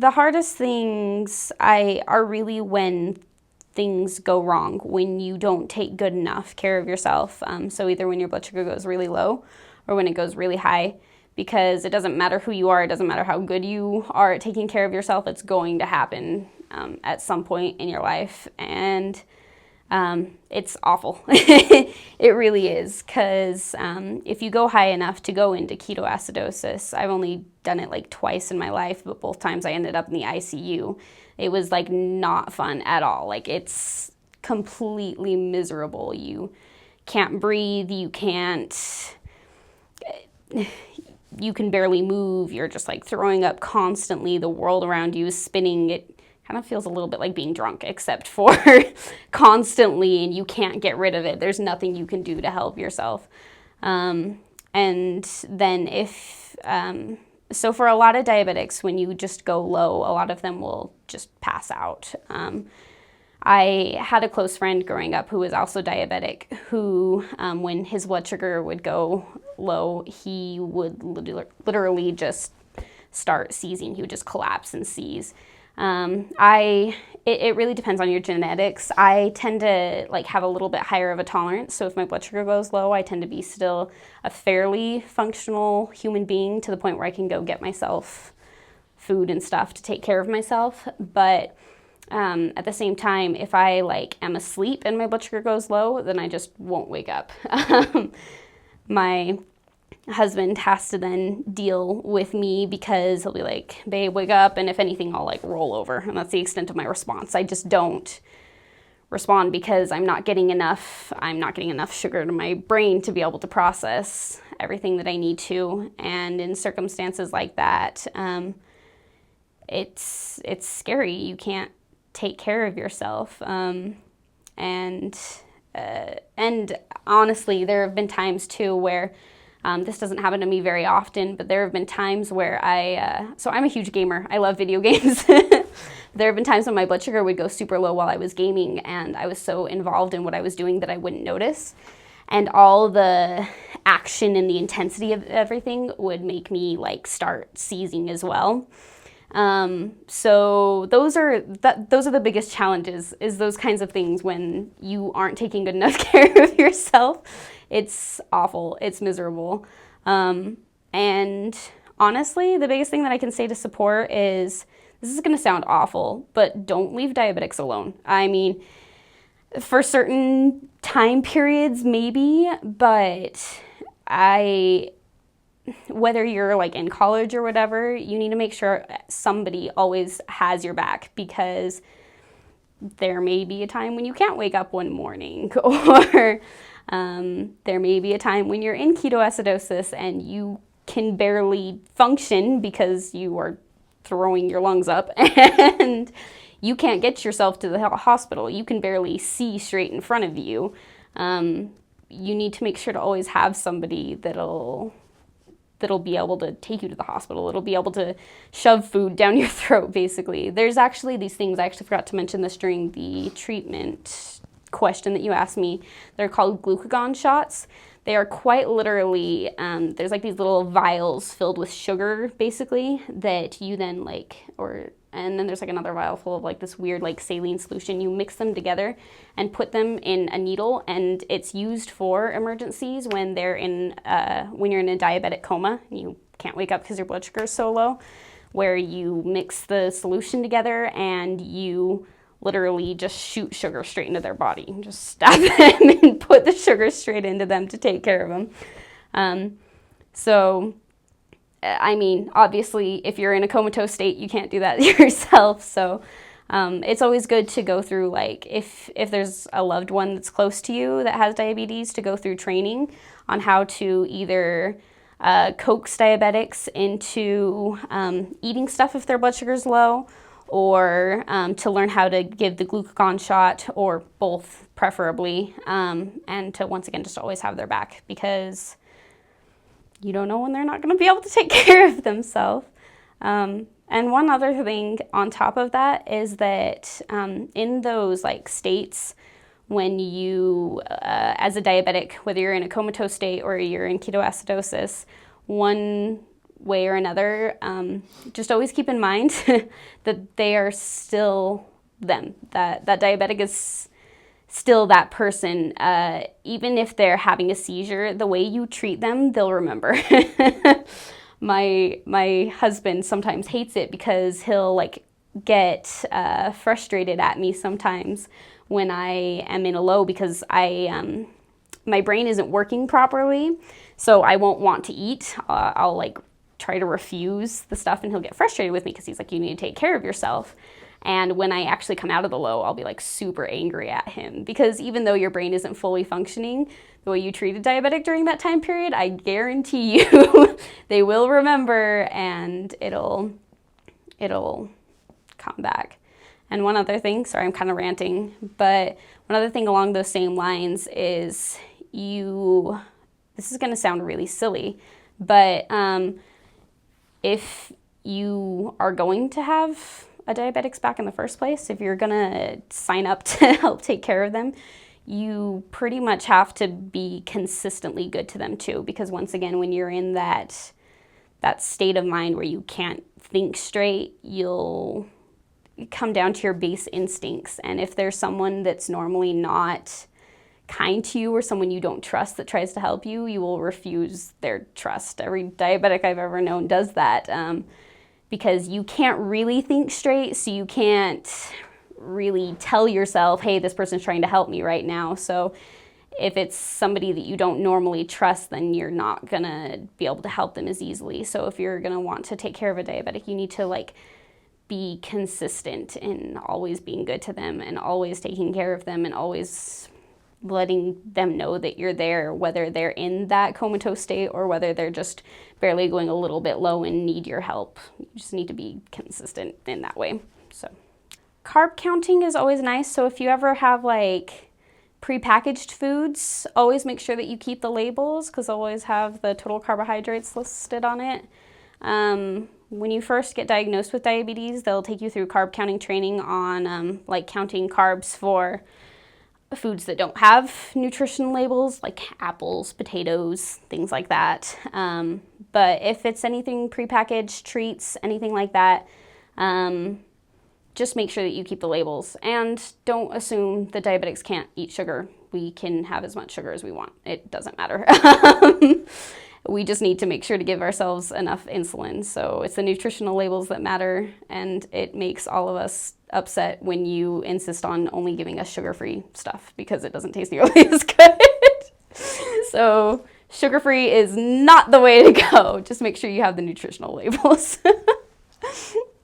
the hardest things are really when things go wrong, when you don't take good enough care of yourself. So either when your blood sugar goes really low or when it goes really high, because it doesn't matter who you are, it doesn't matter how good you are at taking care of yourself, it's going to happen at some point in your life. And it's awful. It really is, because if you go high enough to go into ketoacidosis, I've only done it like twice in my life, but both times I ended up in the ICU. It was like not fun at all. Like, it's completely miserable. You can't breathe, you can barely move, you're just like throwing up constantly, the world around you is spinning. It kind of feels a little bit like being drunk, except for constantly, and you can't get rid of it. There's nothing you can do to help yourself. And then so for a lot of diabetics, when you just go low, a lot of them will just pass out. I had a close friend growing up who was also diabetic, who, when his blood sugar would go low, he would literally just start seizing. He would just collapse and seize. It really depends on your genetics. I tend to like have a little bit higher of a tolerance. So if my blood sugar goes low, I tend to be still a fairly functional human being, to the point where I can go get myself food and stuff to take care of myself. But at the same time, if I like am asleep and my blood sugar goes low, then I just won't wake up. My husband has to then deal with me, because he'll be like, babe, wake up, and if anything, I'll like roll over, and that's the extent of my response. I just don't respond, because I'm not getting enough sugar to my brain to be able to process everything that I need to. And in circumstances like that, it's scary. You can't take care of yourself. And honestly, there have been times too where this doesn't happen to me very often, but there have been times where so I'm a huge gamer. I love video games. There have been times when my blood sugar would go super low while I was gaming, and I was so involved in what I was doing that I wouldn't notice. And all the action and the intensity of everything would make me like start seizing as well. So those are the biggest challenges, is those kinds of things when you aren't taking good enough care of yourself. It's awful. It's miserable. And honestly, the biggest thing that I can say to support is, this is going to sound awful, but don't leave diabetics alone. I mean, for certain time periods, maybe, but whether you're like in college or whatever, you need to make sure somebody always has your back, because there may be a time when you can't wake up one morning, or there may be a time when you're in ketoacidosis and you can barely function because you are throwing your lungs up and you can't get yourself to the hospital. You can barely see straight in front of you. You need to make sure to always have somebody that'll be able to take you to the hospital. It'll be able to shove food down your throat, basically. There's actually these things, I actually forgot to mention this during the treatment question that you asked me. They're called glucagon shots. They are quite literally, there's like these little vials filled with sugar, basically, that you then and then there's like another vial full of like this weird like saline solution. You mix them together and put them in a needle, and it's used for emergencies when you're in a diabetic coma and you can't wake up because your blood sugar is so low, where you mix the solution together and you literally just shoot sugar straight into their body and just stab them and put the sugar straight into them to take care of them. So I mean, obviously, if you're in a comatose state, you can't do that yourself. So it's always good to go through, like, if there's a loved one that's close to you that has diabetes, to go through training on how to either coax diabetics into eating stuff if their blood sugar's low, or to learn how to give the glucagon shot, or both preferably, and to, once again, just always have their back, because you don't know when they're not going to be able to take care of themselves. And one other thing on top of that is that in those like states when you, as a diabetic, whether you're in a comatose state or you're in ketoacidosis, one way or another, just always keep in mind that they are still them, that diabetic is still that person. Even if they're having a seizure, the way you treat them, they'll remember. My husband sometimes hates it because he'll like get frustrated at me sometimes when I am in a low because my brain isn't working properly, so I won't want to eat. I'll like try to refuse the stuff, and he'll get frustrated with me because he's like, you need to take care of yourself. And when I actually come out of the low, I'll be like super angry at him because even though your brain isn't fully functioning, the way you treated diabetic during that time period, I guarantee you they will remember, and it'll come back. And one other thing, sorry, I'm kind of ranting, but one other thing along those same lines is this is going to sound really silly, but if you are going to have a diabetic's back in the first place, if you're going to sign up to help take care of them, you pretty much have to be consistently good to them too, because once again, when you're in that state of mind where you can't think straight, you'll come down to your base instincts. And if there's someone that's normally not kind to you or someone you don't trust that tries to help you, you will refuse their trust. Every diabetic I've ever known does that because you can't really think straight, so you can't really tell yourself, hey, this person's trying to help me right now. So if it's somebody that you don't normally trust, then you're not gonna be able to help them as easily. So if you're gonna want to take care of a diabetic, you need to like be consistent in always being good to them and always taking care of them and always letting them know that you're there, whether they're in that comatose state or whether they're just barely going a little bit low and need your help. You just need to be consistent in that way. So carb counting is always nice. So if you ever have like prepackaged foods, always make sure that you keep the labels because they'll always have the total carbohydrates listed on it. When you first get diagnosed with diabetes, they'll take you through carb counting training on like counting carbs for foods that don't have nutrition labels, like apples, potatoes, things like that. But if it's anything prepackaged, treats, anything like that, just make sure that you keep the labels. And don't assume that diabetics can't eat sugar. We can have as much sugar as we want. It doesn't matter. We just need to make sure to give ourselves enough insulin. So it's the nutritional labels that matter, and it makes all of us upset when you insist on only giving us sugar-free stuff because it doesn't taste nearly as good. So sugar-free is not the way to go. Just make sure you have the nutritional labels.